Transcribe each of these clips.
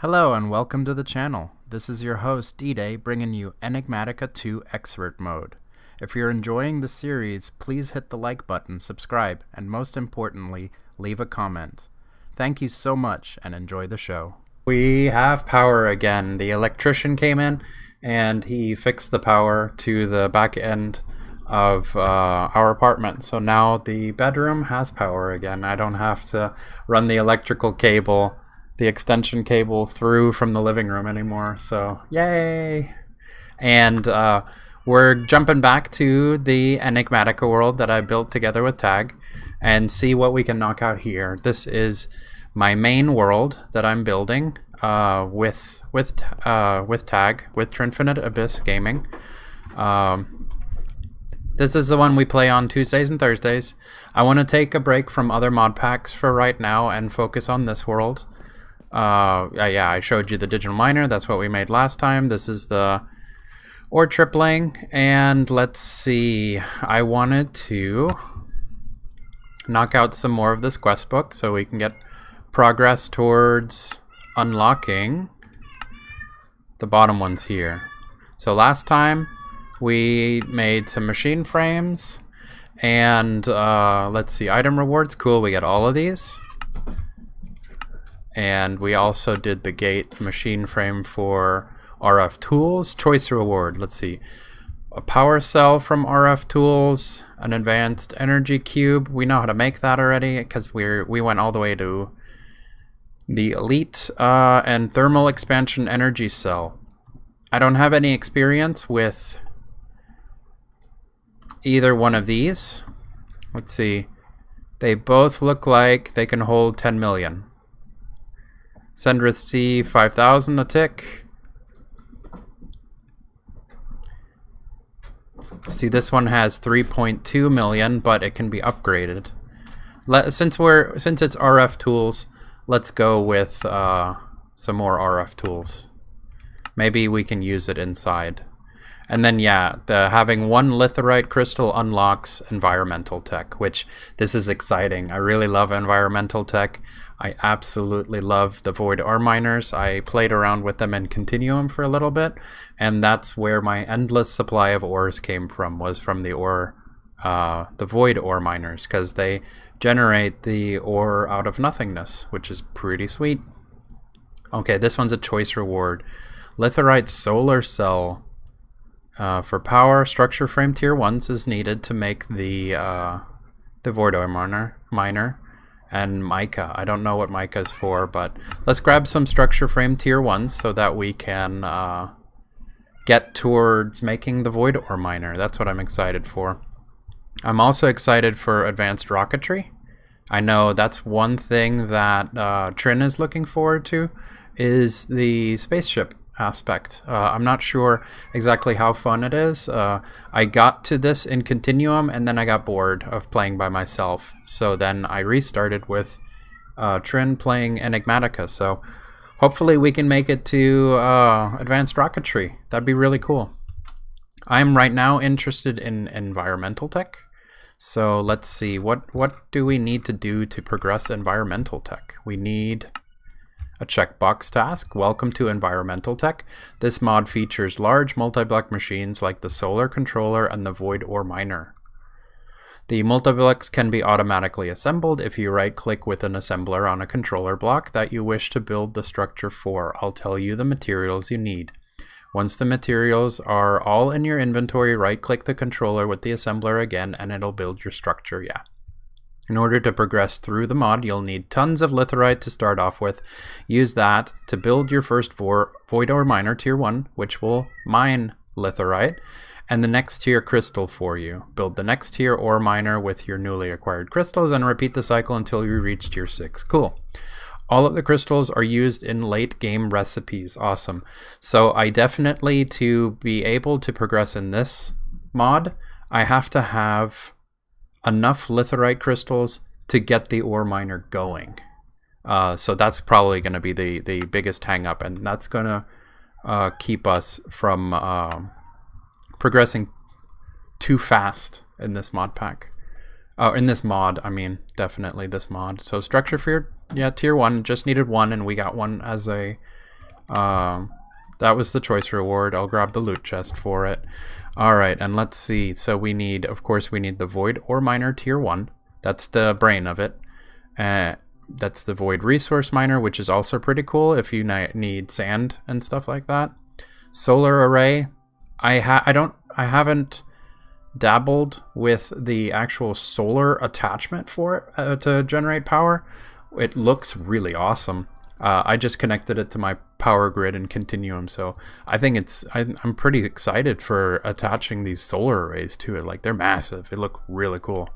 Hello and welcome to the channel. This is your host D.dae bringing you Enigmatica 2 Expert Mode. If you're enjoying the series, please hit the like button, subscribe, and most importantly, leave a comment. Thank you so much and enjoy the show. We have power again. The electrician came in and he fixed the power to the back end of our apartment. So now the bedroom has power again. I don't have to run the electrical cable, the extension cable through from the living room anymore. So yay! And we're jumping back to the Enigmatica world that I built together with Tag and see what we can knock out here. This is my main world that I'm building with Tag, with Trinfinite Abyss Gaming. This is the one we play on Tuesdays and Thursdays. I want to take a break from other mod packs for right now and focus on this world. Yeah, I showed you the digital miner. That's what we made last time. This is the ore tripling, and let's see. I wanted to knock out some more of this quest book so we can get progress towards unlocking the bottom ones here. So last time we made some machine frames, and let's see, item rewards. Cool, we get all of these. And we also did the gate machine frame for RF tools. Choice reward, let's see. A power cell from RF tools, an advanced energy cube. We know how to make that already because we went all the way to the elite, and thermal expansion energy cell. I don't have any experience with either one of these. Let's see. They both look like they can hold 10 million. Sendrith C 5,000 a tick. See, this one has 3.2 million, but it can be upgraded. Since it's RF tools, let's go with some more RF tools. Maybe we can use it inside. And then yeah, having one litherite crystal unlocks environmental tech, which this is exciting. I really love environmental tech. I absolutely love the void ore miners. I played around with them in Continuum for a little bit, and that's where my endless supply of ores came from, was from the void ore miners, because they generate the ore out of nothingness, which is pretty sweet. Okay, this one's a choice reward. Litherite solar cell. For power, structure frame tier 1s is needed to make the void ore miner, and mica. I don't know what mica is for, but let's grab some structure frame tier 1s so that we can get towards making the void ore miner. That's what I'm excited for. I'm also excited for advanced rocketry. I know that's one thing that Trin is looking forward to, is the spaceship aspect. I'm not sure exactly how fun it is. I got to this in Continuum and then I got bored of playing by myself, so then I restarted with Trin playing Enigmatica. So hopefully we can make it to advanced rocketry. That'd be really cool. I'm right now interested in environmental tech, so let's see, what do we need to do to progress environmental tech? We need a checkbox task. Welcome to environmental tech. This mod features large multi-block machines like the solar controller and the void ore miner. The multi-blocks can be automatically assembled if you right-click with an assembler on a controller block that you wish to build the structure for. I'll tell you the materials you need. Once the materials are all in your inventory, right-click the controller with the assembler again and it'll build your structure. Yeah. In order to progress through the mod, you'll need tons of litherite to start off with. Use that to build your first void ore miner tier 1, which will mine litherite, and the next tier crystal for you. Build the next tier ore miner with your newly acquired crystals and repeat the cycle until you reach tier 6. Cool. All of the crystals are used in late game recipes. Awesome. So I definitely, to be able to progress in this mod, I have to have enough litherite crystals to get the ore miner going. So that's probably going to be the biggest hang up, and that's going to keep us from progressing too fast in this mod pack. In this mod, I mean, definitely this mod. So structure for tier 1, just needed one, and we got one as a That was the choice reward. I'll grab the loot chest for it. Alright, and let's see. So we need, of course, we need the Void Ore Miner Tier 1. That's the brain of it. That's the Void Resource Miner, which is also pretty cool if you need sand and stuff like that. Solar Array. I haven't dabbled with the actual solar attachment for it to generate power. It looks really awesome. I just connected it to my power grid and Continuum, so I think I'm pretty excited for attaching these solar arrays to it. Like, they're massive. They look really cool.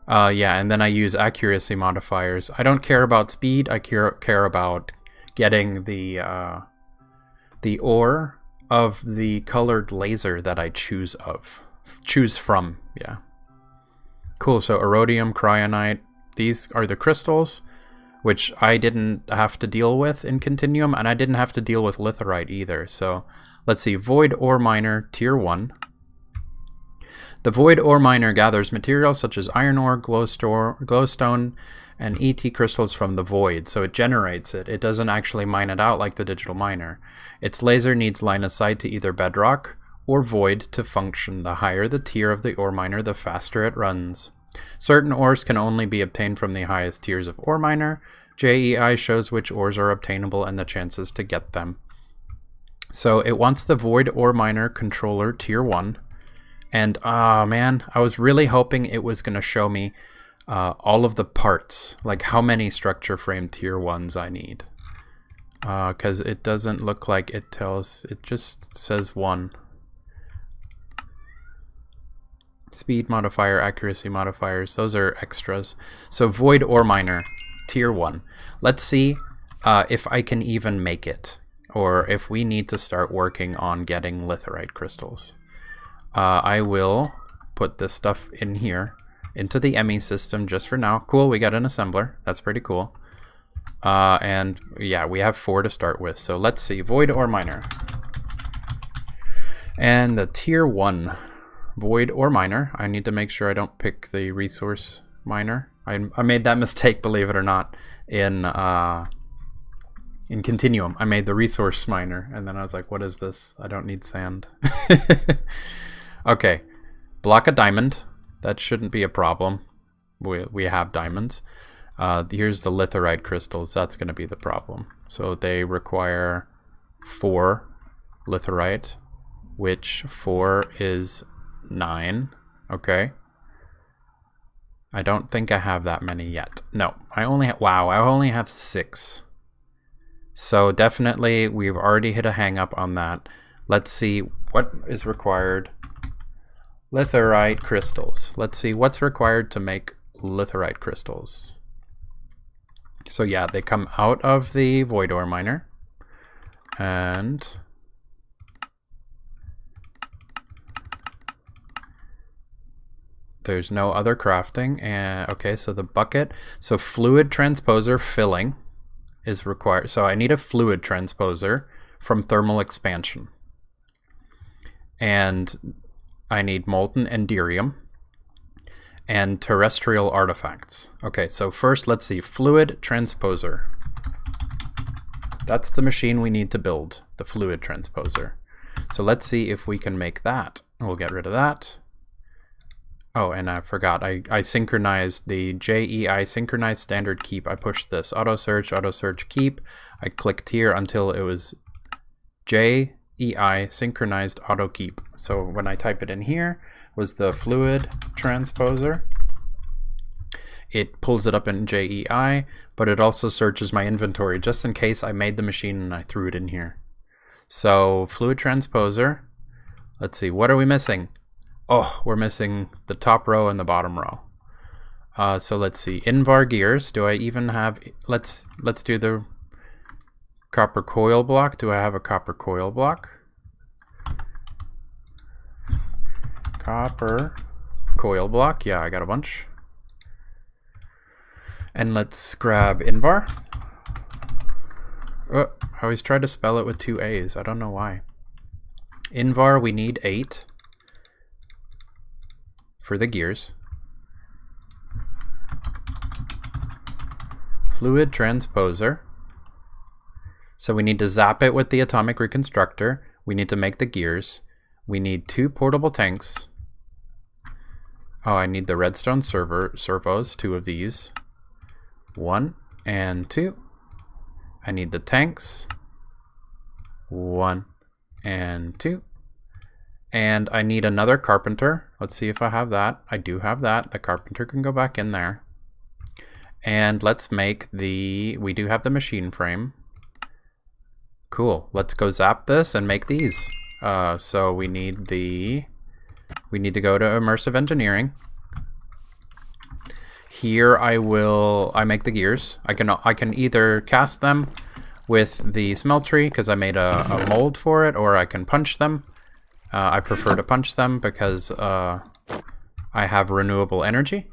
Yeah, and then I use accuracy modifiers. I don't care about speed. I care about getting the ore of the colored laser that I choose from. Yeah. Cool. So erodium, cryonite. These are the crystals, which I didn't have to deal with in Continuum, and I didn't have to deal with litherite either. So let's see. Void Ore Miner Tier 1. The Void Ore Miner gathers materials such as iron ore, glowstone, and ET crystals from the void, so it generates it. It doesn't actually mine it out like the digital miner. Its laser needs line of sight to either bedrock or void to function. The higher the tier of the ore miner, the faster it runs. Certain ores can only be obtained from the highest tiers of ore miner. JEI shows which ores are obtainable and the chances to get them. So it wants the Void Ore Miner Controller Tier 1. And, man, I was really hoping it was going to show me all of the parts, like how many structure frame Tier 1s I need. Because it doesn't look like it tells, it just says 1. Speed modifier, accuracy modifiers, those are extras. So Void Ore Miner, Tier 1. Let's see if I can even make it, or if we need to start working on getting litherite crystals. I will put this stuff in here, into the ME system just for now. Cool, we got an assembler. That's pretty cool. And yeah, we have 4 to start with. So let's see, Void Ore Miner. And the Tier 1 Void Ore Miner. I need to make sure I don't pick the resource miner. I made that mistake, believe it or not, in Continuum. I made the resource miner, and then I was like, what is this? I don't need sand. Okay, block a diamond. That shouldn't be a problem. We have diamonds. Here's the litherite crystals. That's going to be the problem. So they require 4 litherite, which 4 is 9. Okay. I don't think I have that many yet. No, I only have, wow, I only have 6. So definitely we've already hit a hang up on that. Let's see what is required. Litherite crystals. Let's see what's required to make litherite crystals. So yeah, they come out of the Void Ore Miner. And there's no other crafting. And okay, so the bucket. So fluid transposer filling is required. So I need a fluid transposer from thermal expansion. And I need molten enderium and terrestrial artifacts. Okay, so first let's see, fluid transposer. That's the machine we need to build, the fluid transposer. So let's see if we can make that. We'll get rid of that. Oh, and I forgot, I synchronized the JEI synchronized standard keep. I pushed this auto search keep. I clicked here until it was JEI synchronized auto keep. So when I type it in here was the fluid transposer. It pulls it up in JEI, but it also searches my inventory just in case I made the machine and I threw it in here. So fluid transposer. Let's see, what are we missing? Oh, we're missing the top row and the bottom row. So let's see, Invar gears. Do I even have? Let's do the copper coil block. Do I have a copper coil block? Copper coil block. Yeah, I got a bunch. And let's grab Invar. Oh, I always try to spell it with 2 A's. I don't know why. Invar, we need 8 for the gears. Fluid transposer. So we need to zap it with the atomic reconstructor. We need to make the gears. We need 2 portable tanks. Oh, I need the redstone servos, 2 of these. 1 and 2. I need the tanks. 1 and 2. And I need another carpenter. Let's see if I have that. I do have that. The carpenter can go back in there. And let's make we do have the machine frame. Cool. Let's go zap this and make these. So we need to go to immersive engineering. Here I make the gears. I can either cast them with the smeltery because I made a mold for it, or I can punch them. I prefer to punch them because I have renewable energy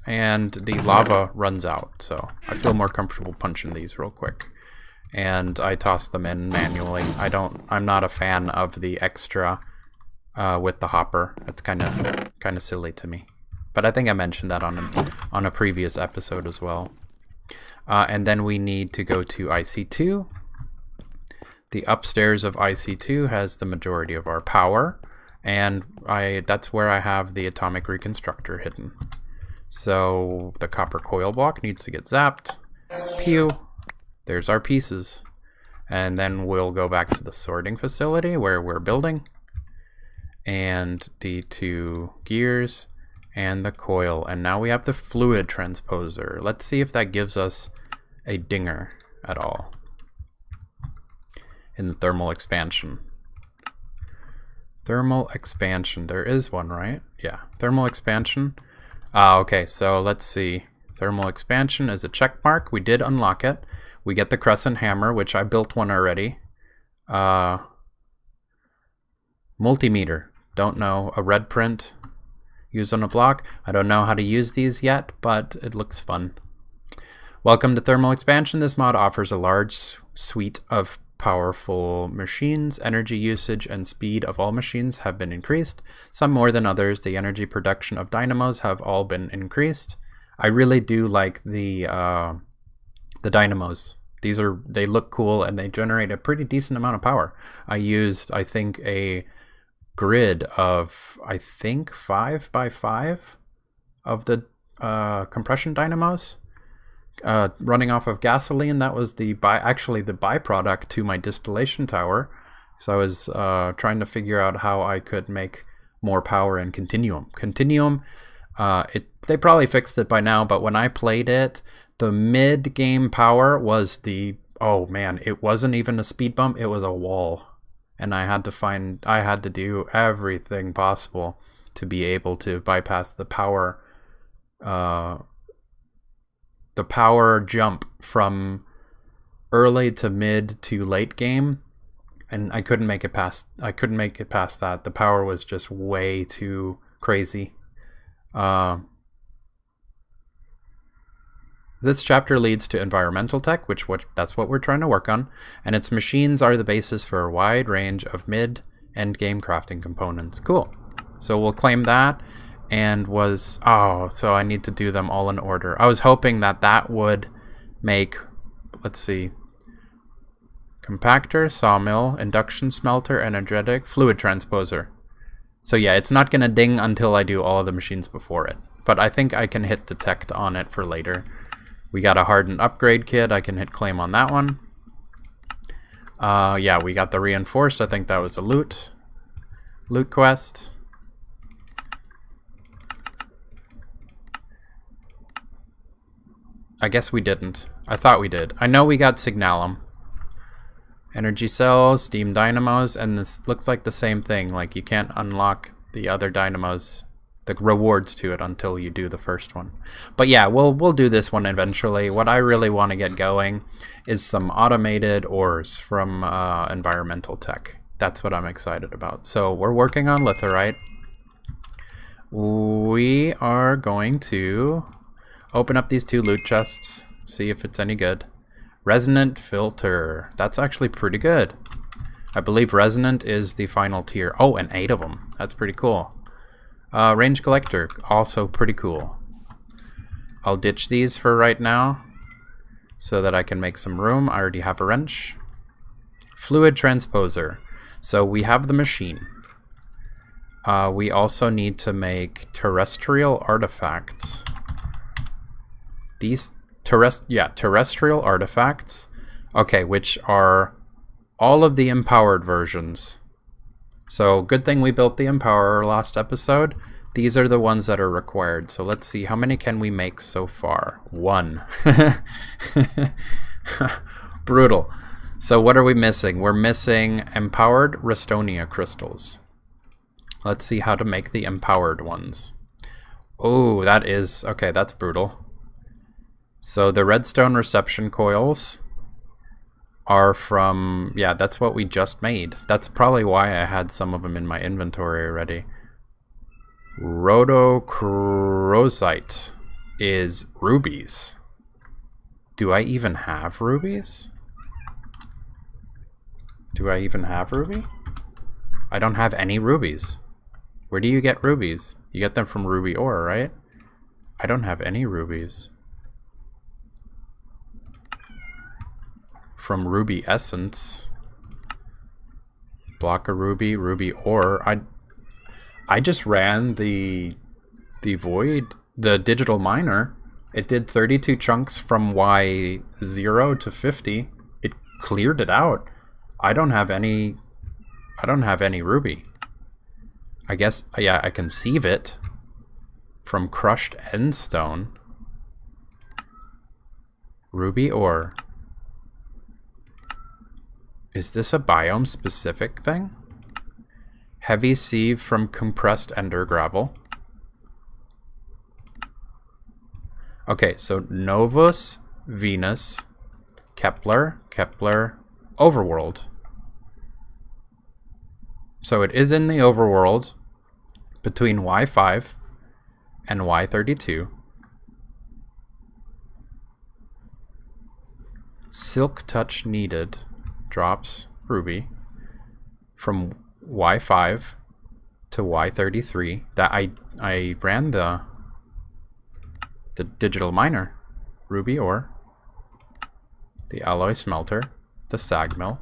and the lava runs out, so I feel more comfortable punching these real quick. And I toss them in manually. I'm not a fan of the extra with the hopper. It's kind of silly to me. But I think I mentioned that on a previous episode as well. And then we need to go to IC2. The upstairs of IC2 has the majority of our power, and that's where I have the atomic reconstructor hidden. So the copper coil block needs to get zapped. Pew! There's our pieces. And then we'll go back to the sorting facility where we're building. And the 2 gears and the coil. And now we have the fluid transposer. Let's see if that gives us a dinger at all. In the thermal expansion. Thermal expansion. There is one, right? Yeah. Thermal expansion. Okay, so let's see. Thermal expansion is a check mark. We did unlock it. We get the crescent hammer, which I built one already. Multimeter. Don't know. A red print. Used on a block. I don't know how to use these yet, but it looks fun. Welcome to Thermal Expansion. This mod offers a large suite of powerful machines. Energy usage and speed of all machines have been increased, some more than others. The energy production of dynamos have all been increased. I really do like the dynamos. They look cool and they generate a pretty decent amount of power. I used, I think, a grid of 5 by 5 of the compression dynamos. Running off of gasoline. That was actually the byproduct to my distillation tower. So I was trying to figure out how I could make more power in Continuum. Continuum, they probably fixed it by now, but when I played it, the mid-game power was oh man, it wasn't even a speed bump, it was a wall. And I had to do everything possible to be able to bypass the power jump from early to mid to late game, and I couldn't make it past that. The power was just way too crazy. This chapter leads to environmental tech, that's what we're trying to work on, and its machines are the basis for a wide range of mid-end game crafting components. Cool. So we'll claim that. And so I need to do them all in order. I was hoping that would make, let's see, compactor, sawmill, induction smelter, energetic, fluid transposer. So yeah, it's not gonna ding until I do all of the machines before it. But I think I can hit detect on it for later. We got a hardened upgrade kit. I can hit claim on that one. Yeah, we got the reinforced. I think that was a loot quest. I guess we didn't. I thought we did. I know we got Signalum. Energy cells, steam dynamos, and this looks like the same thing. Like, you can't unlock the other dynamos, the rewards to it, until you do the first one. But yeah, we'll do this one eventually. What I really want to get going is some automated ores from environmental tech. That's what I'm excited about. So we're working on litherite. We are going to open up these 2 loot chests, see if it's any good. Resonant filter. That's actually pretty good. I believe resonant is the final tier. Oh, and 8 of them. That's pretty cool. Range collector, also pretty cool. I'll ditch these for right now so that I can make some room. I already have a wrench. Fluid transposer. So we have the machine. We also need to make terrestrial artifacts. These terrestrial artifacts. Okay, which are all of the empowered versions. So good thing we built the Empower last episode. These are the ones that are required. So let's see, how many can we make so far? 1. Brutal. So what are we missing? We're missing empowered Restonia crystals. Let's see how to make the empowered ones. Oh, that is... okay, that's brutal. So the redstone reception coils are from... yeah, that's what we just made. That's probably why I had some of them in my inventory already. Rhodochrosite is rubies. Do I even have rubies? Do I even have ruby? I don't have any rubies. Where do you get rubies? You get them from ruby ore, right? I don't have any rubies. From ruby essence. Block of ruby, ruby ore. I just ran the void, the digital miner. It did 32 chunks from Y0 to 50. It cleared it out. I don't have any ruby. I guess, yeah, I can sieve it from crushed endstone. Ruby ore. Is this a biome specific thing? Heavy sieve from compressed ender gravel. Okay, so Novus, Venus, Kepler, Overworld. So it is in the overworld between Y5 and Y32. Silk touch needed drops ruby from Y5 to Y33. That I ran the digital miner, ruby ore, the alloy smelter, the sag mill.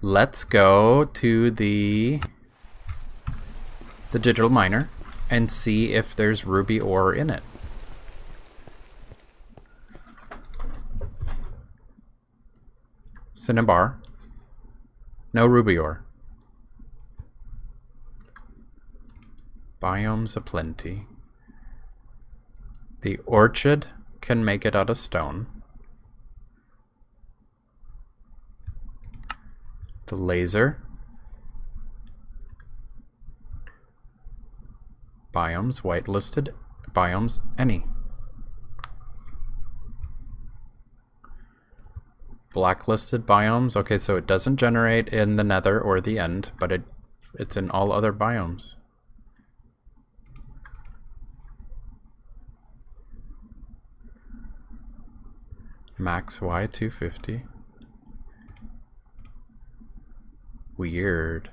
Let's go to the digital miner and see if there's ruby ore in it. Cinnabar. No ruby ore. Biomes aplenty. The orchid can make it out of stone. The laser. Biomes whitelisted. Biomes any. Blacklisted biomes. Okay, so it doesn't generate in the Nether or the End, but it's in all other biomes. Max Y250. Weird.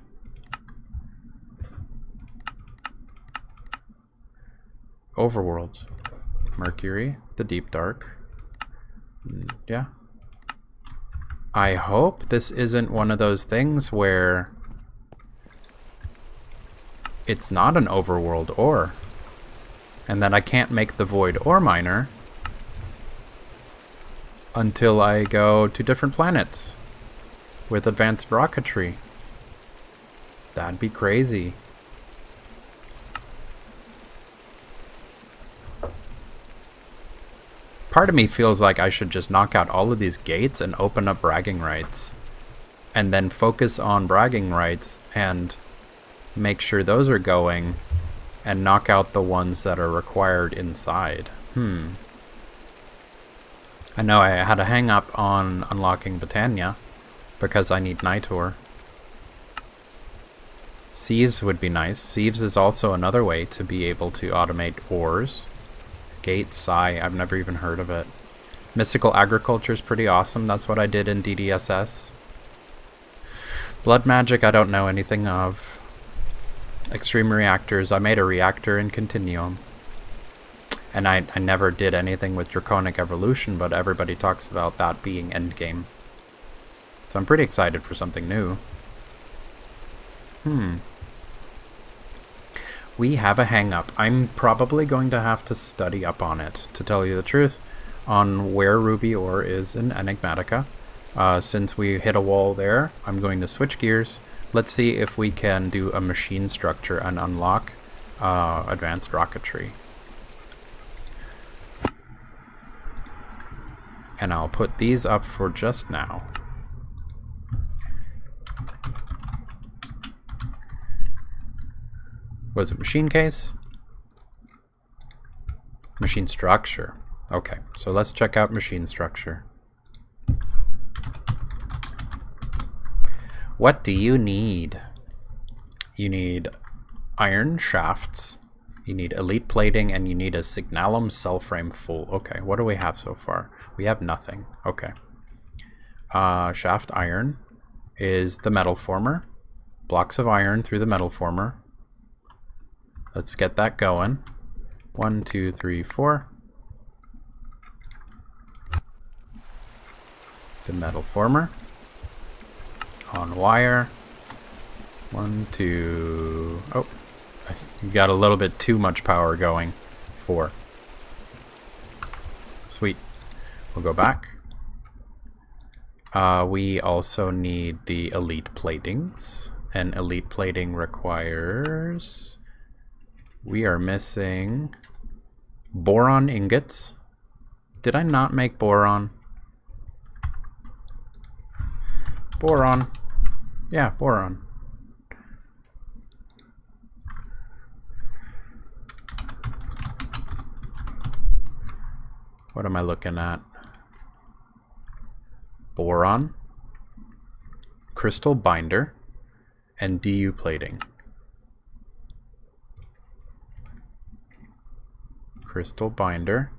Overworld. Mercury. The Deep Dark. Yeah. I hope this isn't one of those things where it's not an overworld ore, and then I can't make the void ore miner until I go to different planets with advanced rocketry. That'd be crazy. Part of me feels like I should just knock out all of these gates and open up bragging rights, and then focus on bragging rights and make sure those are going, and knock out the ones that are required inside. I know I had a hang up on unlocking Botania because I need night ore. Sieves would be nice. Sieves is also another way to be able to automate ores. Gate Psi, I've never even heard of it. Mystical Agriculture is pretty awesome. That's what I did in DDSS. Blood Magic, I don't know anything of. Extreme Reactors, I made a reactor in Continuum. And I never did anything with Draconic Evolution, but everybody talks about that being endgame. So I'm pretty excited for something new. We have a hang-up. I'm probably going to have to study up on it, to tell you the truth, on where ruby ore is in Enigmatica. Since we hit a wall there, I'm going to switch gears. Let's see if we can do a machine structure and unlock advanced rocketry. And I'll put these up for just now. Was it machine case? Machine structure. Okay, so let's check out machine structure. What do you need? You need iron shafts, you need elite plating, and you need a signalum cell frame full. Okay, what do we have so far? We have nothing. Okay. Shaft iron is the metal former. Blocks of iron through the metal former. Let's get that going. 1, 2, 3, 4. The metal former. On wire. 1, 2. Oh, you got a little bit too much power going. 4. Sweet. We'll go back. We also need the elite platings. And elite plating requires... We are missing boron ingots. Did I not make boron? Boron. Yeah, boron. What am I looking at? Boron, crystal binder, and DU plating. Crystal binder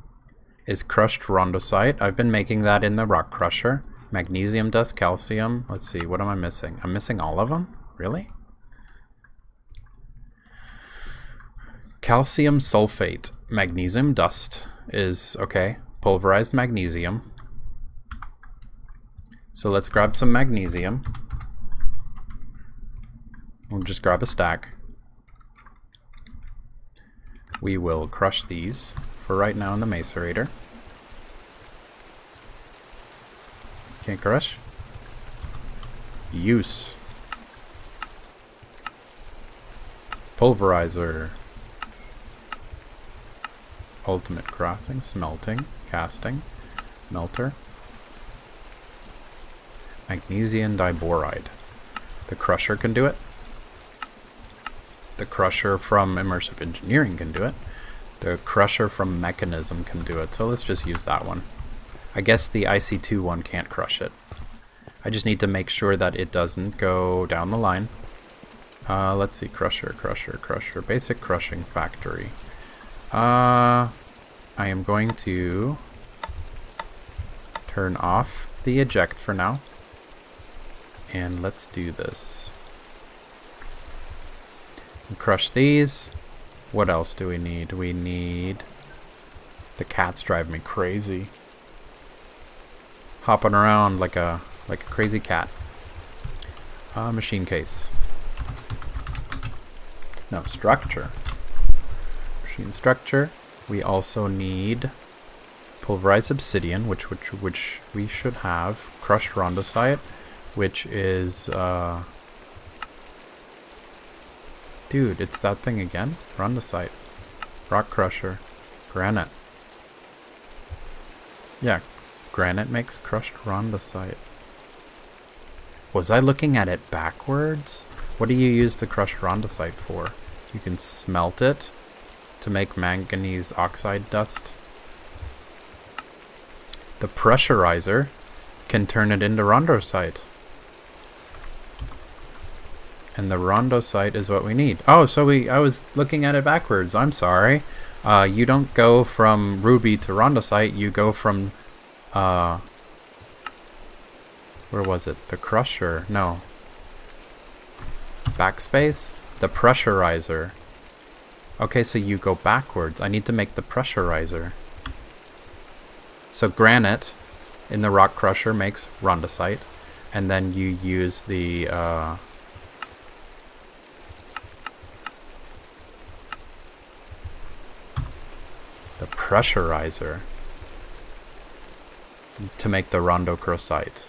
is crushed rondosite. I've been making that in the rock crusher. Magnesium dust, calcium. Let's see, what am I missing? I'm missing all of them? Really? Calcium sulfate. Magnesium dust is, okay, pulverized magnesium. So let's grab some magnesium. We'll just grab a stack. We will crush these for right now in the macerator. Can't crush. Use. Pulverizer. Ultimate crafting, smelting, casting, melter. Magnesium diboride. The crusher can do it. The crusher from immersive engineering can do it. The crusher from mekanism can do it. So let's just use that one. I guess the IC2 one can't crush it. I just need to make sure that it doesn't go down the line. Let's see, crusher, crusher, crusher, basic crushing factory. I am going to turn off the eject for now. And let's do this. Crush these. What else do we need? We need... The cats drive me crazy. Hopping around like a crazy cat. Machine case. No, structure. Machine structure. We also need pulverized obsidian, which we should have. Crushed rondosite, which is dude, it's that thing again. Rondosite. Rock crusher. Granite. Yeah, granite makes crushed rondosite. Was I looking at it backwards? What do you use the crushed rondosite for? You can smelt it to make manganese oxide dust. The Pressurizer can turn it into rondosite. And the rondosite is what we need. Oh, so I was looking at it backwards. I'm sorry. You don't go from ruby to rondosite. You go from... where was it? The crusher. No. Backspace? The Pressurizer Okay, so you go backwards. I need to make the pressurizer. So granite in the rock crusher makes rondosite, and then you use the pressurizer to make the rondocrosite.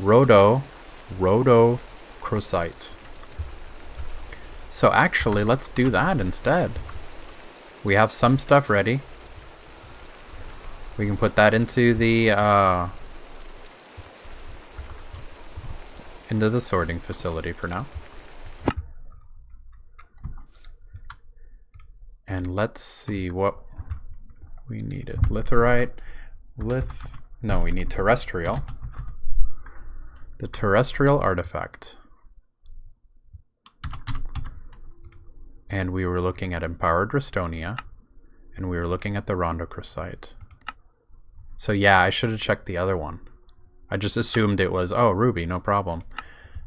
Rhodocrosite. So actually, let's do that instead. We have some stuff ready. We can put that into the sorting facility for now. And let's see what we needed. Litherite. No, we need terrestrial. The terrestrial artifact. And we were looking at empowered Restonia. And we were looking at the rondocrosite. So yeah, I should have checked the other one. I just assumed it was, oh, ruby, no problem.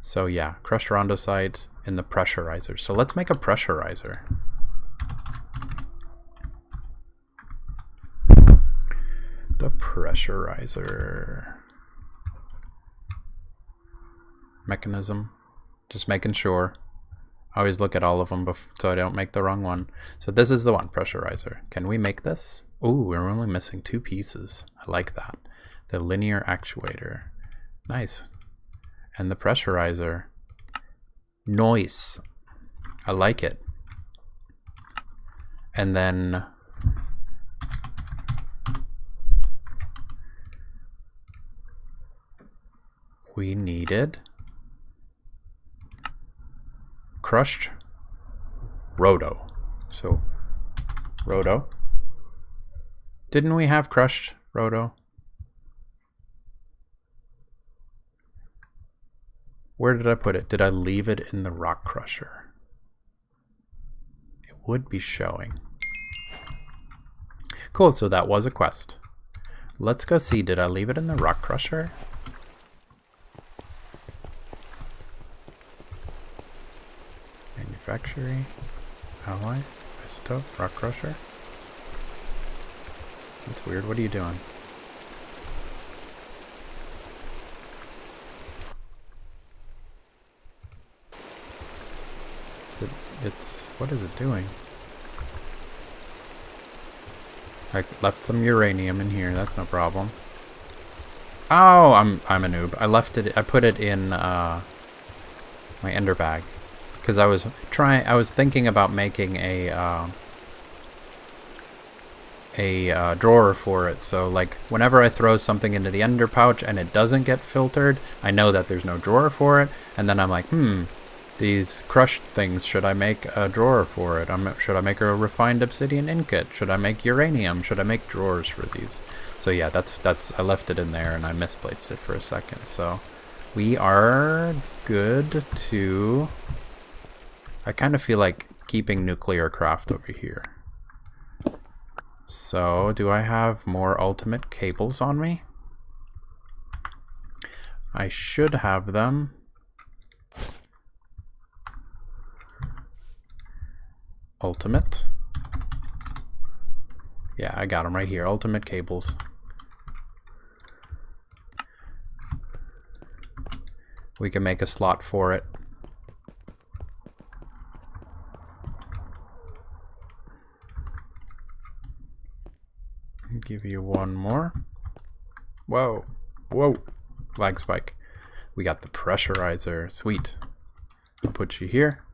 So yeah, crushed rondosite in the pressurizer. So let's make a pressurizer. The pressurizer. Mekanism. Just making sure. I always look at all of them so I don't make the wrong one. So this is the one, pressurizer. Can we make this? Ooh, we're only missing 2 pieces. I like that. The linear actuator. Nice. And the pressurizer. Nice. I like it. And then we needed crushed rhodo. So rhodo. Didn't we have crushed rhodo? Where did I put it? Did I leave it in the rock crusher? It would be showing. Cool, so that was a quest. Let's go see, did I leave it in the rock crusher? Manufacturing, alloy, isotope, rock crusher. That's weird, what are you doing? What is it doing? I left some uranium in here, that's no problem. Oh, I'm a noob. I put it in my ender bag. Because I was thinking about making a drawer for it, so like whenever I throw something into the ender pouch and it doesn't get filtered, I know that there's no drawer for it, and then I'm like, these crushed things, should I make a drawer for it? Should I make a refined obsidian ingot? Should I make uranium? Should I make drawers for these? So yeah, that's I left it in there and I misplaced it for a second. So we are good to... I kind of feel like keeping nuclearcraft over here. So do I have more ultimate cables on me? I should have them. Ultimate. Yeah, I got them right here. Ultimate cables. We can make a slot for it. Give you one more. Whoa. Whoa. Lag spike. We got the pressurizer. Sweet. I'll put you here.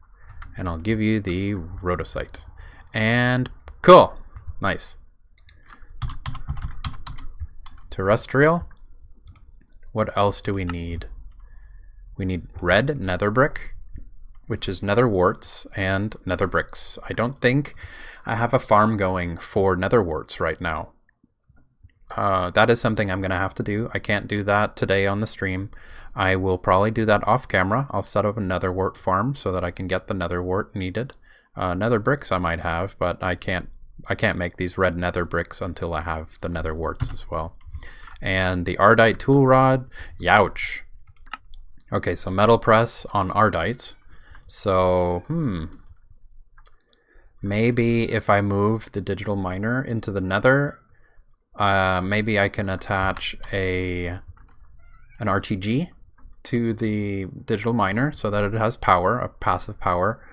And I'll give you the rhodosite. And cool. Nice. Terrestrial. What else do we need? We need red nether brick, which is nether warts and nether bricks. I don't think I have a farm going for nether warts right now. That is something I'm going to have to do. I can't do that today on the stream. I will probably do that off camera. I'll set up a nether wart farm so that I can get the nether wart needed. Nether bricks I might have, but I can't make these red nether bricks until I have the nether warts as well. And the ardite tool rod, youch. Okay, so metal press on ardite. So, Maybe if I move the digital miner into the Nether, maybe I can attach an RTG to the digital miner so that it has power, a passive power.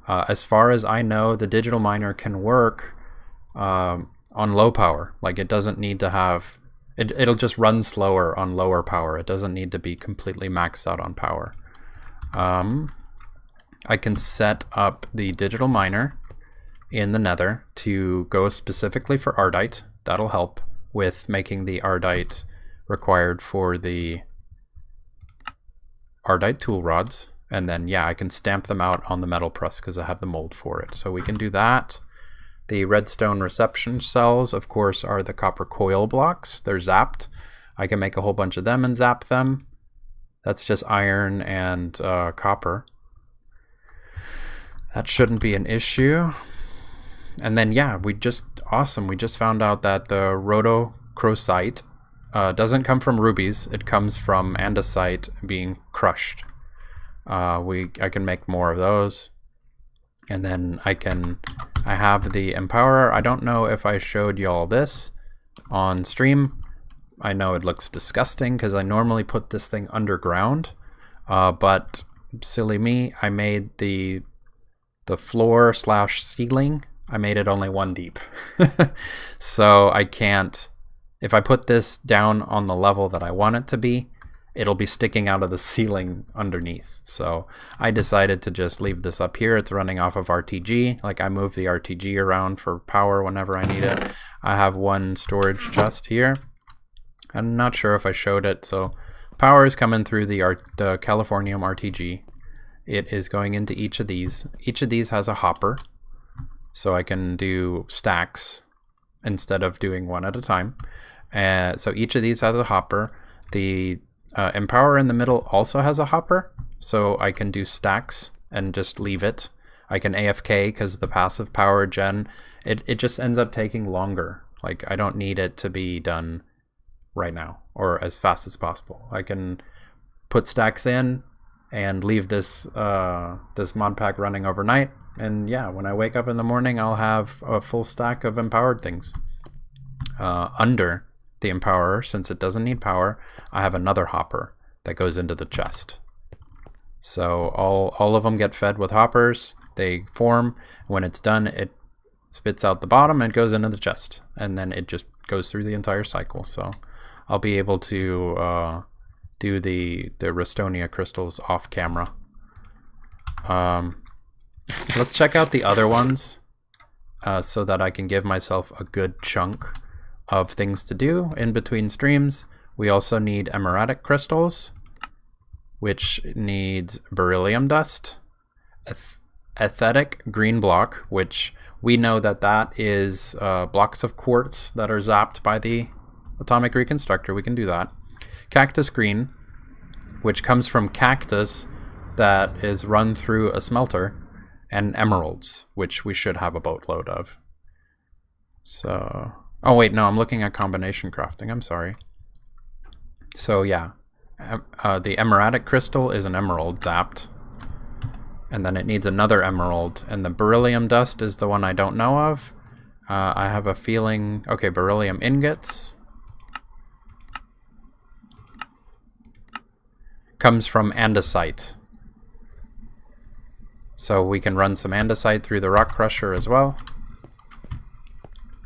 As far as I know, the digital miner can work on low power. Like, it doesn't need to have... It'll just run slower on lower power. It doesn't need to be completely maxed out on power. I can set up the digital miner in the Nether to go specifically for Ardite. That'll help with making the Ardite required for the Ardite tool rods. And then, yeah, I can stamp them out on the metal press because I have the mold for it. So we can do that. The redstone reception cells, of course, are the copper coil blocks. They're zapped. I can make a whole bunch of them and zap them. That's just iron and copper. That shouldn't be an issue. And then, yeah, we just found out that the rhodochrosite doesn't come from rubies. It comes from andesite being crushed. I can make more of those. And then I have the Empowerer. I don't know if I showed y'all this on stream. I know it looks disgusting because I normally put this thing underground. But silly me, I made the floor / ceiling. I made it only 1 deep. So I can't, if I put this down on the level that I want it to be, it'll be sticking out of the ceiling underneath. So I decided to just leave this up here. It's running off of RTG. Like, I move the RTG around for power whenever I need it. I have 1 storage chest here. I'm not sure if I showed it. So power is coming through the Californium RTG. It is going into each of these. Each of these has a hopper. So I can do stacks instead of doing one at a time. So each of these has a hopper. The Empower in the middle also has a hopper, so I can do stacks and just leave it. I can AFK because the passive power gen, it just ends up taking longer. Like, I don't need it to be done right now or as fast as possible. I can put stacks in and leave this mod pack running overnight, and yeah, when I wake up in the morning, I'll have a full stack of empowered things. Under the Empowerer, since it doesn't need power, I have another hopper that goes into the chest. So all of them get fed with hoppers. They form. When it's done, it spits out the bottom and goes into the chest, and then it just goes through the entire cycle. So I'll be able to do the Restonia crystals off camera. Let's check out the other ones so that I can give myself a good chunk of things to do in between streams. We also need Enigmatic crystals, which needs beryllium dust, aesthetic green block, which we know that is blocks of quartz that are zapped by the atomic reconstructor. We can do that. Cactus green, which comes from cactus that is run through a smelter, and emeralds, which we should have a boatload of. So, oh wait, no, I'm looking at combination crafting, I'm sorry. So yeah, the Enigmatic crystal is an emerald zapped, and then it needs another emerald, and the beryllium dust is the one I don't know of. I have a feeling, okay, beryllium ingots comes from andesite. So we can run some andesite through the rock crusher as well.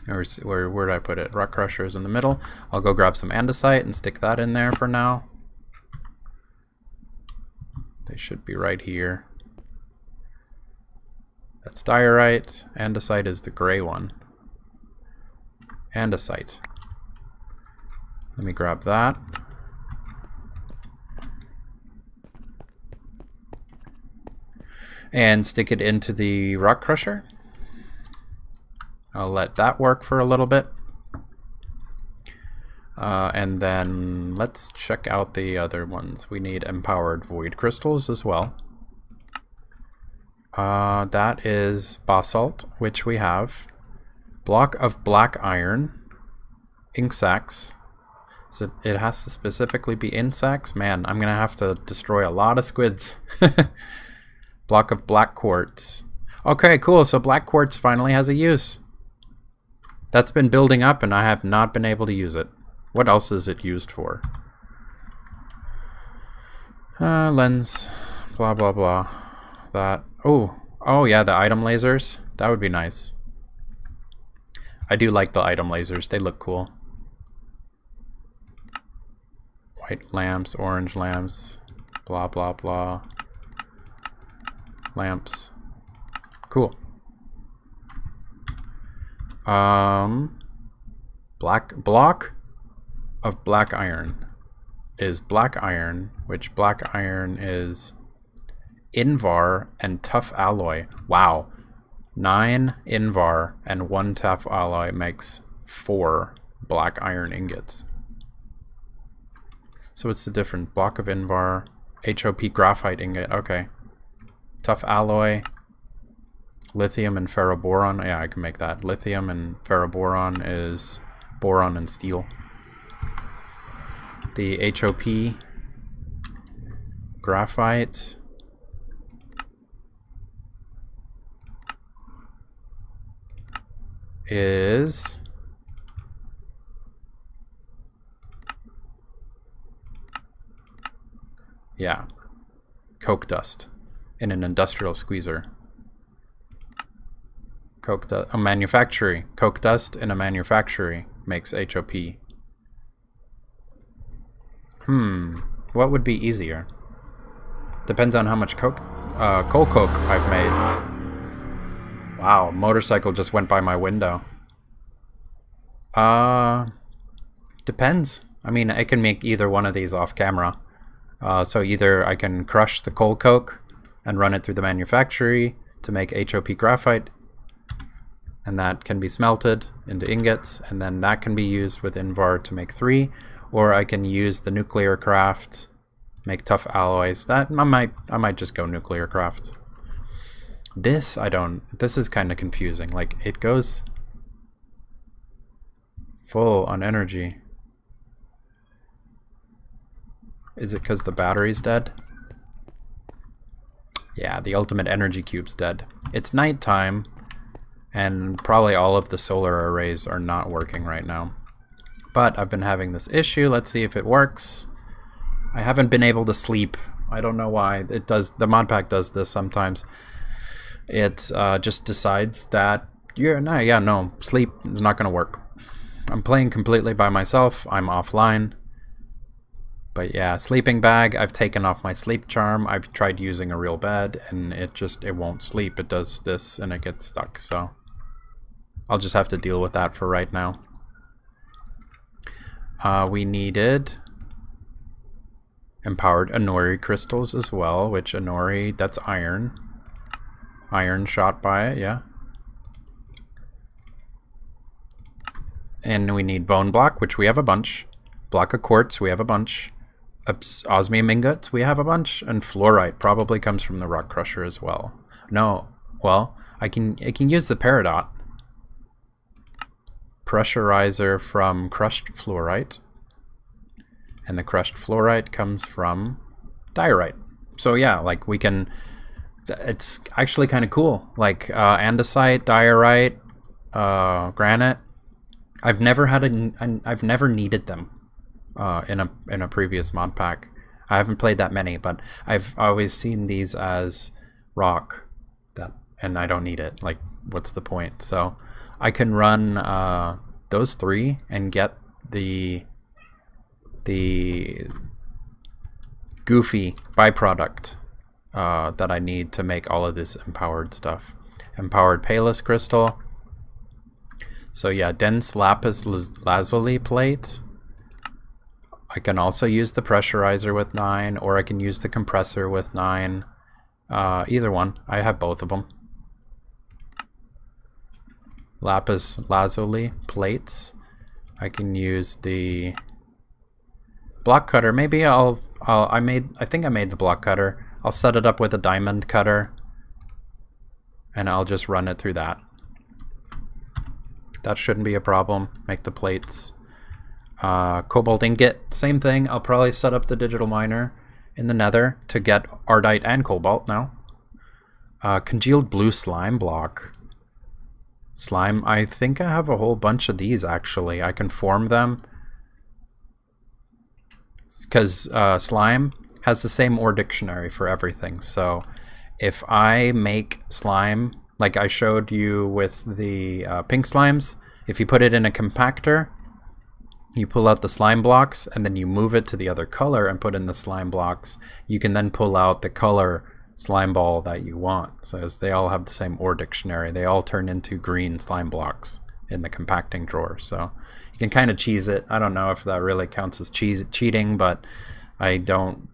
Where did I put it? Rock crusher is in the middle. I'll go grab some andesite and stick that in there for now. They should be right here. That's diorite. Andesite is the gray one. Andesite. Let me grab that. And stick it into the rock crusher. I'll let that work for a little bit. And then let's check out the other ones. We need empowered void crystals as well. That is basalt, which we have. Block of black iron. Ink sacks. So it has to specifically be ink sacks. Man, I'm gonna have to destroy a lot of squids. Block of black quartz. Okay, cool. So black quartz finally has a use. That's been building up and I have not been able to use it. What else is it used for? Lens, blah, blah, blah. That. Oh yeah, the item lasers. That would be nice. I do like the item lasers. They look cool. White lamps, orange lamps, blah, blah, blah. Lamps. Cool. Black block of black iron is black iron, which black iron is invar and tough alloy. Wow. 9 invar and 1 tough alloy makes 4 black iron ingots. So what's the difference? Block of invar, HOP graphite ingot. Okay. Tough alloy, lithium and ferroboron. Yeah, I can make that. Lithium and ferroboron is boron and steel. The HOP graphite is coke dust in an industrial squeezer. Coke dust, a manufacturing. Coke dust in a manufacturing makes HOP. What would be easier? Depends on how much coal coke I've made. Wow, motorcycle just went by my window. Depends. I mean, I can make either one of these off camera. So either I can crush the coal coke and run it through the manufactory to make HOP graphite, and that can be smelted into ingots, and then that can be used with Invar to make 3, or I can use the nuclearcraft, make tough alloys. That I might just go nuclearcraft. This is kind of confusing. Like, it goes full on energy. Is it because the battery's dead? Yeah, the ultimate energy cube's dead. It's nighttime, and probably all of the solar arrays are not working right now. But I've been having this issue. Let's see if it works. I haven't been able to sleep. I don't know why. It does. The mod pack does this sometimes. It just decides that no, sleep is not going to work. I'm playing completely by myself. I'm offline. But yeah, sleeping bag, I've taken off my sleep charm. I've tried using a real bed, and it won't sleep. It does this, and it gets stuck. So I'll just have to deal with that for right now. We needed empowered Anori crystals as well, which Anori, that's iron. Iron shot by it, yeah. And we need bone block, which we have a bunch. Block of quartz, we have a bunch. Osmium ingots, we have a bunch. And fluorite probably comes from the rock crusher as well. No, well, I can use the peridot. Pressurizer from crushed fluorite. And the crushed fluorite comes from diorite. So yeah, like we can... It's actually kind of cool. Like andesite, diorite, granite. I've never needed them in a previous mod pack. I haven't played that many, but I've always seen these as rock, and I don't need it. Like, what's the point? So I can run those 3 and get the goofy byproduct that I need to make all of this empowered stuff. Empowered Palest Crystal. So yeah, dense lapis lazuli plate. I can also use the Pressurizer with 9, or I can use the compressor with 9. Either one. I have both of them. Lapis lazuli plates. I can use the block cutter. Maybe I think I made the block cutter. I'll set it up with a diamond cutter, and I'll just run it through that. That shouldn't be a problem. Make the plates. Cobalt ingot, same thing. I'll probably set up the digital miner in the Nether to get ardite and cobalt now. Congealed blue slime block. Slime, I think I have a whole bunch of these actually. I can form them. Because slime has the same ore dictionary for everything. So if I make slime, like I showed you with the pink slimes, if you put it in a compactor, you pull out the slime blocks and then you move it to the other color and put in the slime blocks. You can then pull out the color slime ball that you want. So as they all have the same ore dictionary, they all turn into green slime blocks in the compacting drawer. So you can kind of cheese it. I don't know if that really counts as cheating, but I don't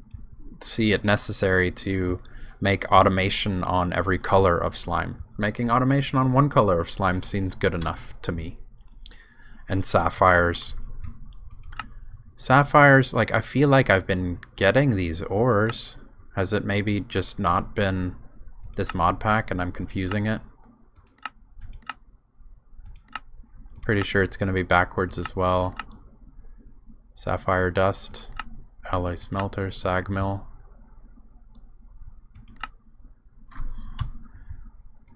see it necessary to make automation on every color of slime. Making automation on one color of slime seems good enough to me. And sapphires. Sapphires, like, I feel like I've been getting these ores. Has it maybe just not been this mod pack and I'm confusing it? Pretty sure it's going to be backwards as well. Sapphire Dust, alloy smelter, sag mill.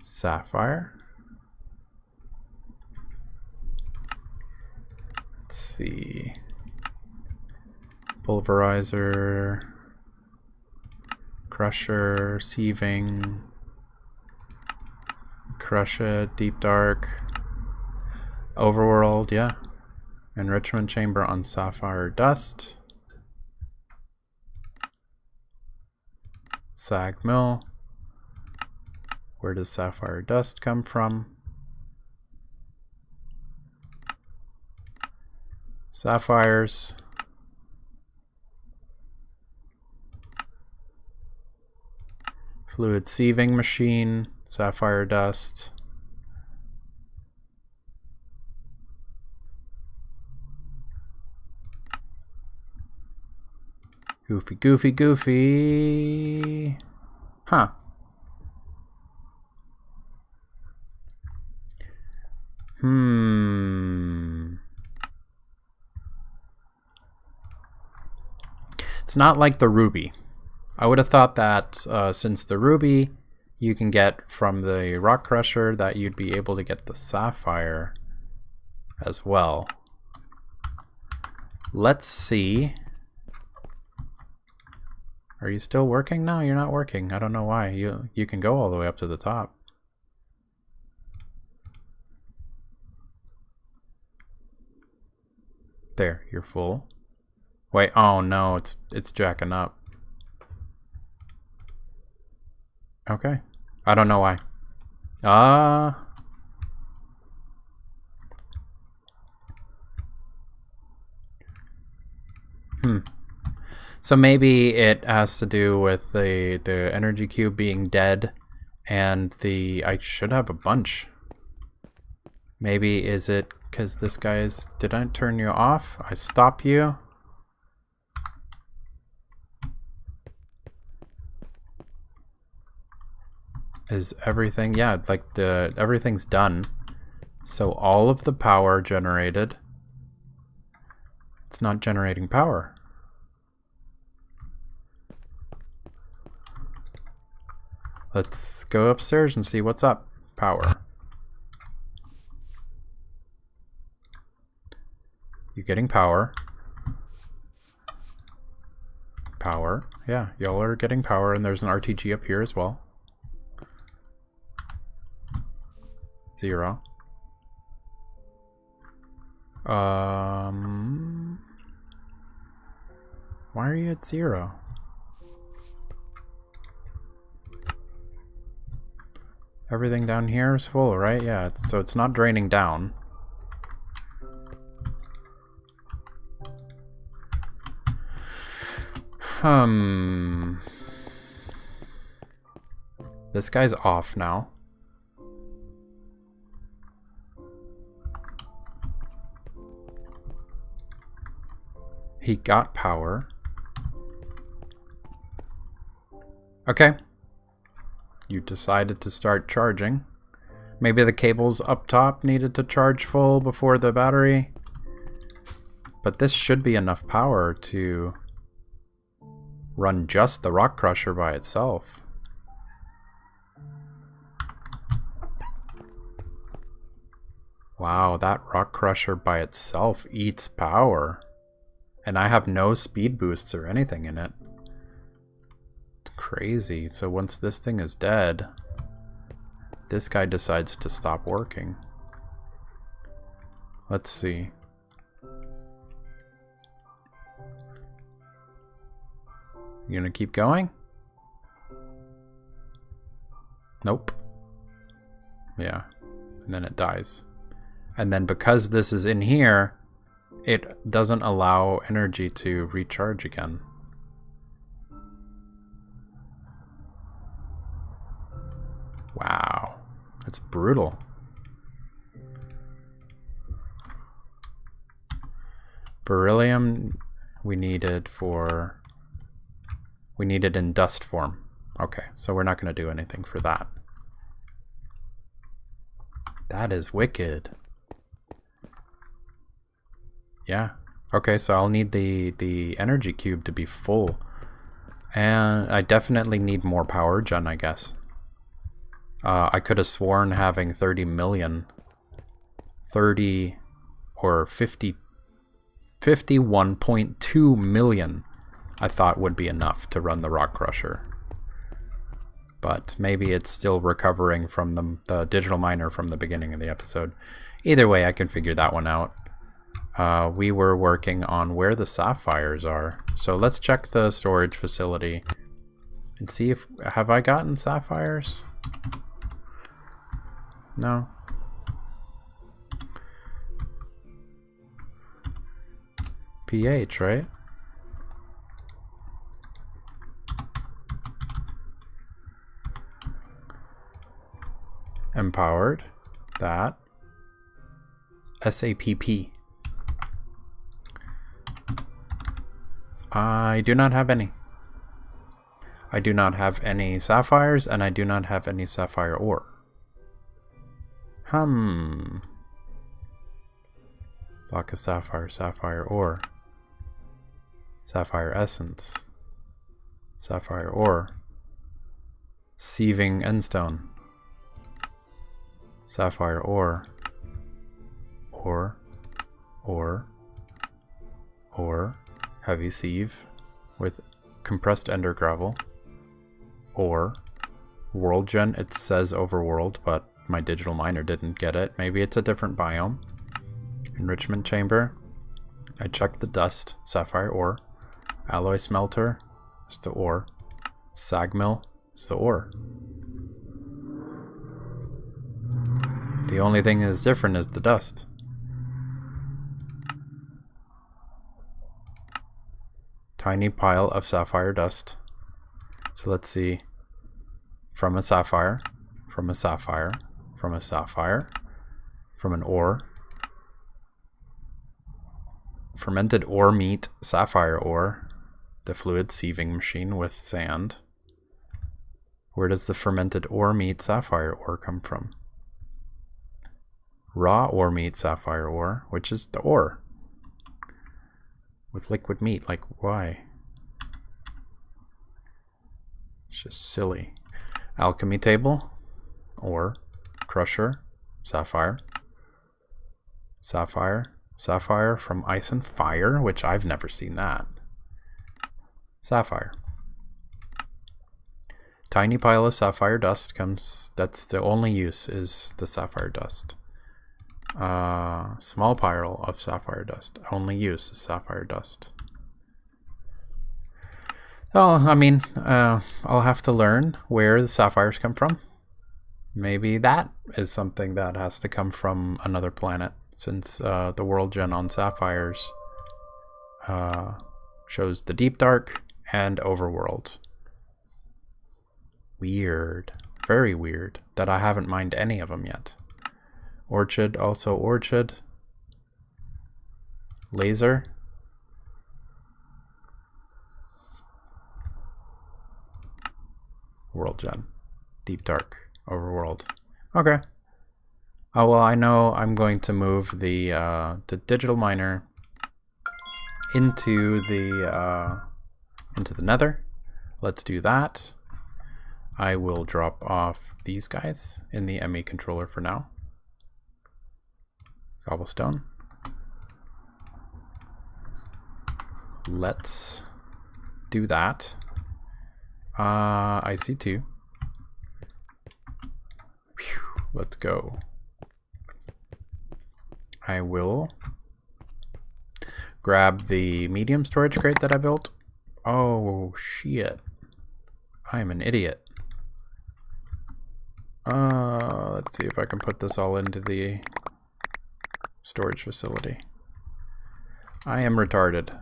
Sapphire. Let's see. Pulverizer, crusher, sieving, crusher, deep dark, overworld, yeah. Enrichment chamber on sapphire dust. Sag mill. Where does sapphire dust come from? Sapphires. Fluid sieving machine, sapphire dust. Goofy, goofy, goofy. Huh. It's not like the ruby. I would have thought that since the ruby you can get from the rock crusher, that you'd be able to get the sapphire as well. Let's see. Are you still working? No, you're not working. I don't know why. You can go all the way up to the top. There, you're full. Wait, oh no, it's jacking up. Okay. I don't know why. So maybe it has to do with the energy cube being dead and I should have a bunch. Maybe is it because this guy is, did I turn you off? I stop you. Is everything, yeah, like everything's done. So all of the power generated, it's not generating power. Let's go upstairs and see what's up. Power. You getting power? Power. Yeah, y'all are getting power, and there's an RTG up here as well. 0. Why are you at 0? Everything down here is full, right? Yeah, so it's not draining down. This guy's off now. He got power. Okay. You decided to start charging. Maybe the cables up top needed to charge full before the battery. But this should be enough power to run just the rock crusher by itself. Wow, that rock crusher by itself eats power. And I have no speed boosts or anything in it. It's crazy. So once this thing is dead, this guy decides to stop working. Let's see. You gonna keep going? Nope. Yeah. And then it dies. And then because this is in here, it doesn't allow energy to recharge again. Wow. That's brutal. Beryllium we needed in dust form. Okay, so we're not going to do anything for that. That is wicked. Yeah. Okay, so I'll need the energy cube to be full. And I definitely need more power gen, I guess. I could have sworn having 30 million, 30 or 50, 51.2 million I thought would be enough to run the rock crusher. But maybe it's still recovering from the digital miner from the beginning of the episode. Either way, I can figure that one out. We were working on where the sapphires are. So let's check the storage facility and see if... Have I gotten sapphires? No. pH, right? Empowered. That. SAPP. I do not have any. I do not have any sapphires, and I do not have any sapphire ore. Block of sapphire, sapphire ore. Sapphire essence. Sapphire ore. Sieving endstone. Sapphire ore. Ore. Heavy sieve with compressed ender gravel. Ore. World gen, it says overworld, but my digital miner didn't get it. Maybe it's a different biome. Enrichment chamber. I checked the dust. Sapphire ore. Alloy smelter. It's the ore. Sag mill. It's the ore. The only thing that's different is the dust. Tiny pile of sapphire dust. So let's see. From a sapphire. From a sapphire. From a sapphire. From an ore. Fermented ore meat. Sapphire ore. The fluid sieving machine with sand. Where does the fermented ore meat sapphire ore come from? Raw ore meat sapphire ore, which is the ore. With liquid meat, like why? It's just silly. Alchemy table. Ore. Crusher. Sapphire. Sapphire. Sapphire from ice and fire, which I've never seen that. Sapphire. Tiny pile of sapphire dust comes, that's the only use, is the sapphire dust. Small pile of sapphire dust. Only use is sapphire dust. Well, I mean, I'll have to learn where the sapphires come from. Maybe that is something that has to come from another planet, since the world gen on sapphires shows the deep dark and overworld. Weird. Very weird that I haven't mined any of them yet. Orchid, also orchid. Laser. World gen. Deep dark. Overworld. Okay. Oh well, I know I'm going to move the digital miner into the Nether. Let's do that. I will drop off these guys in the ME controller for now. Cobblestone. Let's do that. I see 2. Whew, let's go. I will grab the medium storage crate that I built. Oh shit. I am an idiot. Let's see if I can put this all into the storage facility. I am retarded.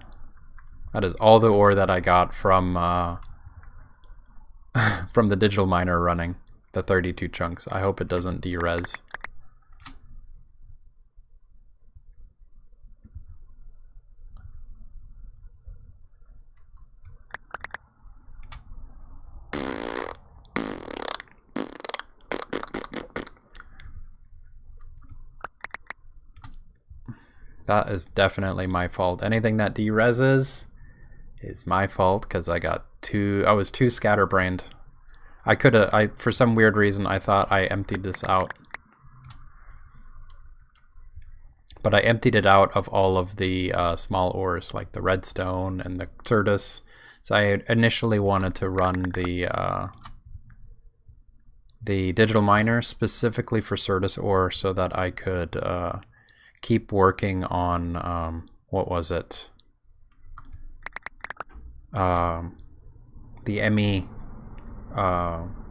That is all the ore that I got from from the digital miner running, the 32 chunks. I hope it doesn't de-res. That is definitely my fault. Anything that de-reses is my fault because I was too scatterbrained. For some weird reason, I thought I emptied this out. But I emptied it out of all of the small ores, like the redstone and the Certus. So I initially wanted to run the digital miner specifically for Certus ore so that I could keep working on, what was it? The ME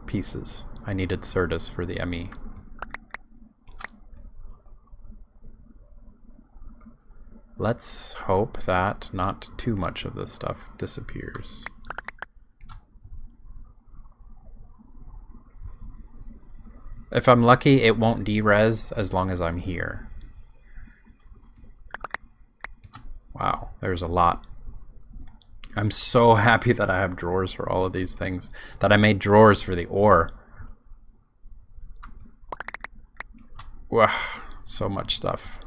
pieces. I needed Certus for the ME. Let's hope that not too much of this stuff disappears. If I'm lucky, it won't de-res as long as I'm here. Wow, there's a lot. I'm so happy that I have drawers for all of these things, that I made drawers for the ore. Wow, so much stuff.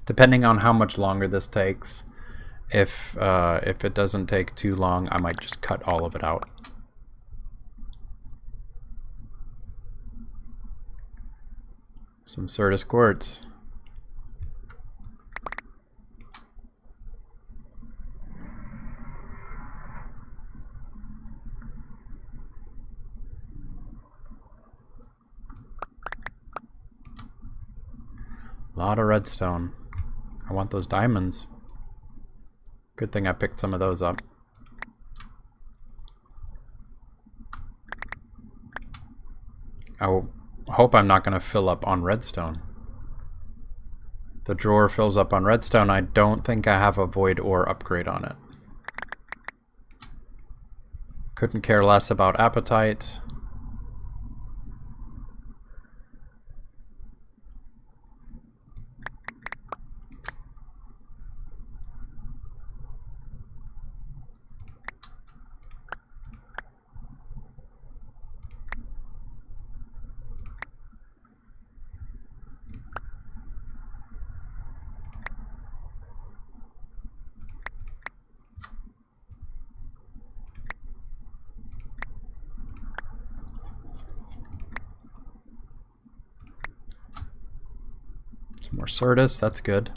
Depending on how much longer this takes, if it doesn't take too long, I might just cut all of it out. Some Certus quartz. A lot of redstone. I want those diamonds. Good thing I picked some of those up. I hope I'm not going to fill up on redstone. The drawer fills up on redstone. I don't think I have a void ore upgrade on it. Couldn't care less about appetite. More Certus, that's good.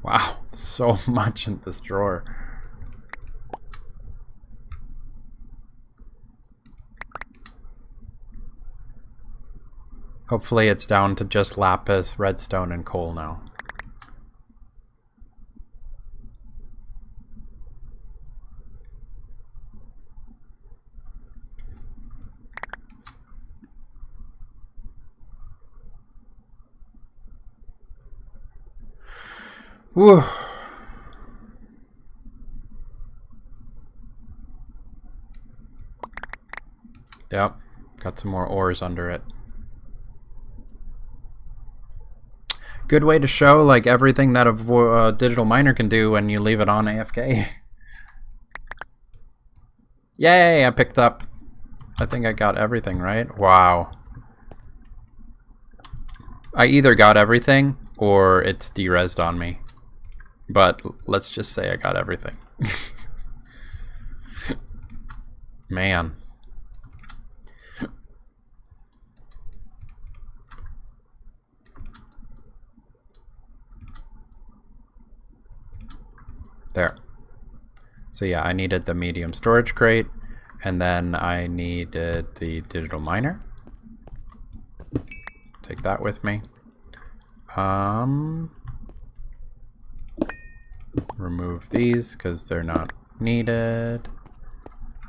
Wow, so much in this drawer. Hopefully it's down to just lapis, redstone, and coal now. Whew. Yep, got some more ores under it. Good way to show like everything that a digital miner can do when you leave it on AFK. Yay, I picked up I think I got everything, right? Wow. I either got everything or it's de-resed on me. But let's just say I got everything. Man. There. So yeah, I needed the medium storage crate, and then I needed the digital miner. Take that with me. Remove these because they're not needed.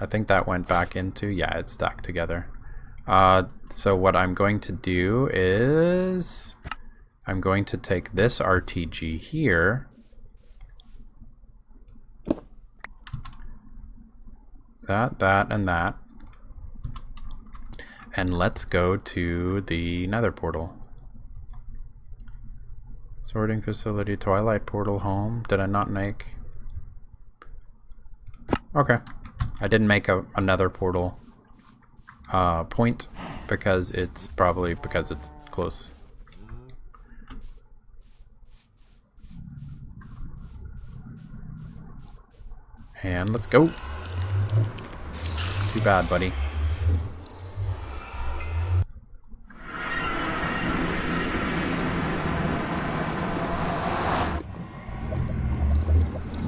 I think that went back into, yeah, it's stacked together. So what I'm going to do is I'm going to take this RTG here. That, and that. And let's go to the Nether portal. Sorting facility, Twilight portal, home. Did I not make? Okay. I didn't make another portal point because it's probably because it's close. And let's go. Too bad, buddy.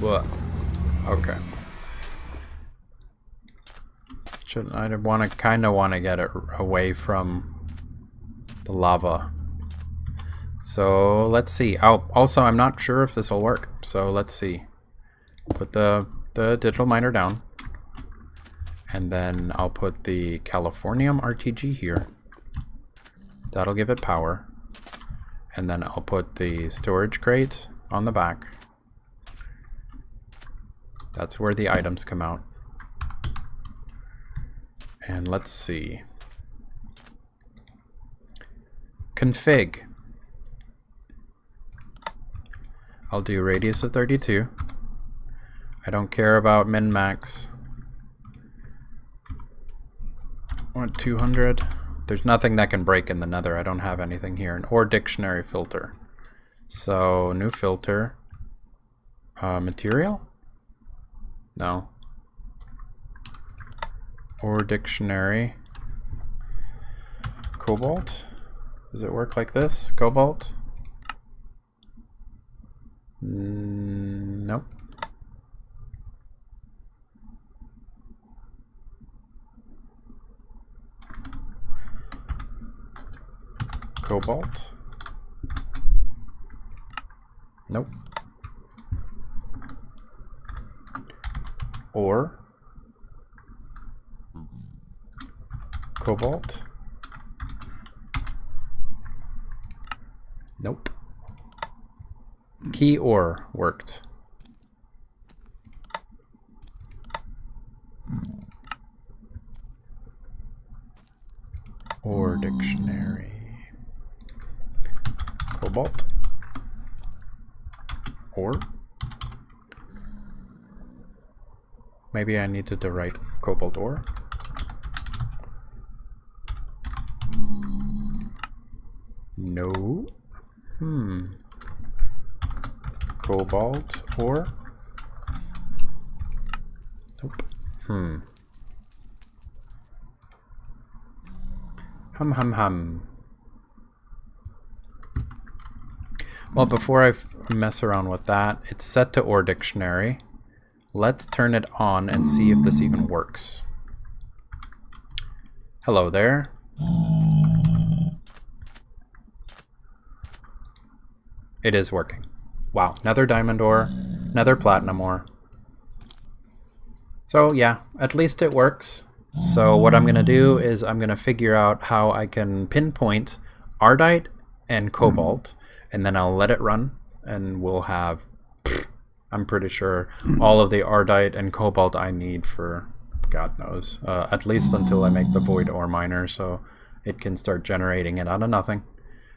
What? Okay. I kind of want to get it away from the lava. So let's see. Also, I'm not sure if this will work. So let's see. Put the digital miner down. And then I'll put the Californium RTG here. That'll give it power. And then I'll put the storage crate on the back. That's where the items come out. And let's see. Config. I'll do radius of 32. I don't care about min-max. I want 200. There's nothing that can break in the Nether. I don't have anything here. Or dictionary filter. So, new filter. Material? No. Or dictionary. Cobalt? Does it work like this? Cobalt? Nope. Cobalt? Nope. Or cobalt? Nope. Key ore worked. Or dictionary. Cobalt. Or maybe I needed to write cobalt ore. No. Cobalt ore. Nope. Hum. Well, before I mess around with that, it's set to ore dictionary. Let's turn it on and see if this even works. Hello there. It is working. Wow, nether diamond ore, nether platinum ore. So yeah, at least it works. So what I'm going to do is I'm going to figure out how I can pinpoint ardite and cobalt, and then I'll let it run, and we'll have, I'm pretty sure, all of the ardite and cobalt I need for God knows, at least until I make the void ore miner so it can start generating it out of nothing.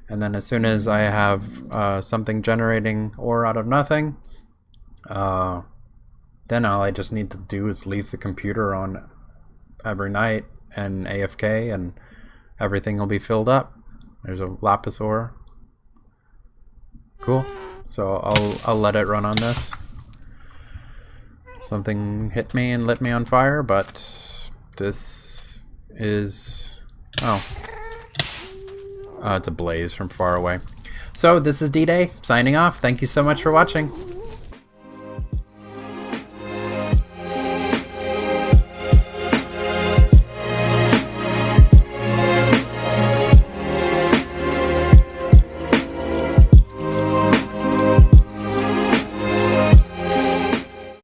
And then as soon as I have something generating ore out of nothing, then all I just need to do is leave the computer on every night and AFK, and everything will be filled up. There's a lapis ore. Cool. So I'll let it run on this. Something hit me and lit me on fire, but this is... oh. It's a blaze from far away. So this is D.Day signing off. Thank you so much for watching.